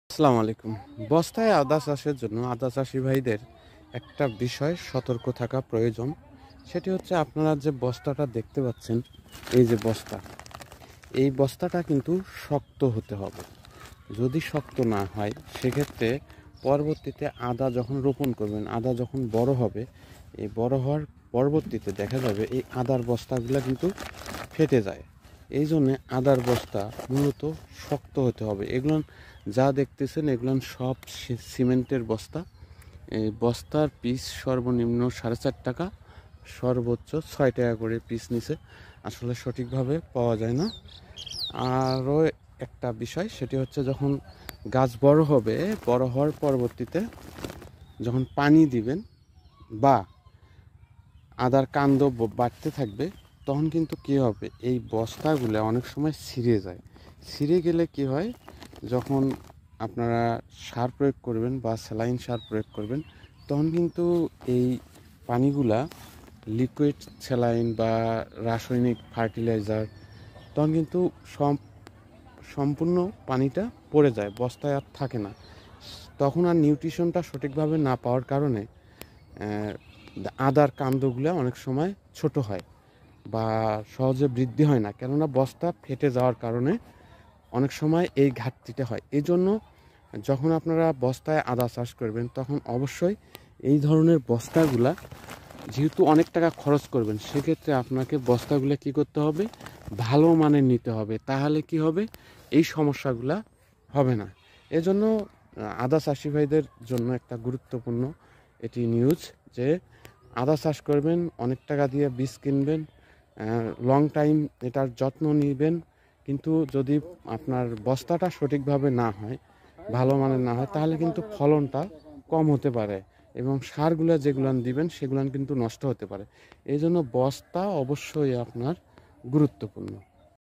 আসসালামু আলাইকুম। বস্তায় আদা চাষের জন্য আদা চাষি ভাইদের একটা বিষয় সতর্ক থাকা প্রয়োজন। সেটি হচ্ছে আপনারা যে বস্তাটা দেখতে পাচ্ছেন, এই যে বস্তা, এই বস্তাটা কিন্তু শক্ত হতে হবে। যদি শক্ত না হয় সেক্ষেত্রে পরবর্তীতে আদা যখন রোপণ করবেন, আদা যখন বড় হবে, এই বড় হওয়ার পরবর্তীতে দেখা যাবে এই আদার বস্তাগুলো কিন্তু ফেটে যায়। এই জন্যে আদার বস্তা মূলত শক্ত হতে হবে। এগুলো যা দেখতেছেন এগুলো সব সিমেন্টের বস্তা। এই বস্তার পিস সর্বনিম্ন 4.5 টাকা, সর্বোচ্চ 6 টাকা করে পিস নিছে। আসলে সঠিকভাবে পাওয়া যায় না। আরও একটা বিষয়, সেটি হচ্ছে যখন গাছ বড় হবে, বড় হওয়ার পরবর্তীতে যখন পানি দিবেন বা আদার কাণ্ড বাড়তে থাকবে, তখন কিন্তু কী হবে, এই বস্তাগুলো অনেক সময় ছিঁড়ে যায়। ছিঁড়ে গেলে কি হয়, যখন আপনারা সার প্রয়োগ করবেন বা স্যালাইন সার প্রয়োগ করবেন, তখন কিন্তু এই পানিগুলা লিকুইড স্যালাইন বা রাসায়নিক ফার্টিলাইজার, তখন কিন্তু সম্পূর্ণ পানিটা পড়ে যায়, বস্তায় আর থাকে না। তখন আর নিউট্রিশনটা সঠিকভাবে না পাওয়ার কারণে আদার কাণ্ডগুলো অনেক সময় ছোট হয় বা সহজে বৃদ্ধি হয় না, কেননা বস্তা ফেটে যাওয়ার কারণে অনেক সময় এই ঘাটতিটা হয়। এই জন্য যখন আপনারা বস্তায় আদা চাষ করবেন, তখন অবশ্যই এই ধরনের বস্তাগুলা, যেহেতু অনেক টাকা খরচ করবেন, সেক্ষেত্রে আপনাকে বস্তাগুলো কি করতে হবে, ভালো মানের নিতে হবে। তাহলে কি হবে, এই সমস্যাগুলা হবে না। এজন্য আদা চাষি ভাইদের জন্য একটা গুরুত্বপূর্ণ এটি নিউজ, যে আদা চাষ করবেন, অনেক টাকা দিয়ে বীজ কিনবেন, লং টাইম এটার যত্ন নেবেন, কিন্তু যদি আপনার বস্তাটা সঠিকভাবে না হয়, ভালো মানের না হয়, তাহলে কিন্তু ফলনটা কম হতে পারে এবং সারগুলো যেগুলো দিবেন সেগুলো কিন্তু নষ্ট হতে পারে। এই জন্য বস্তা অবশ্যই আপনার গুরুত্বপূর্ণ।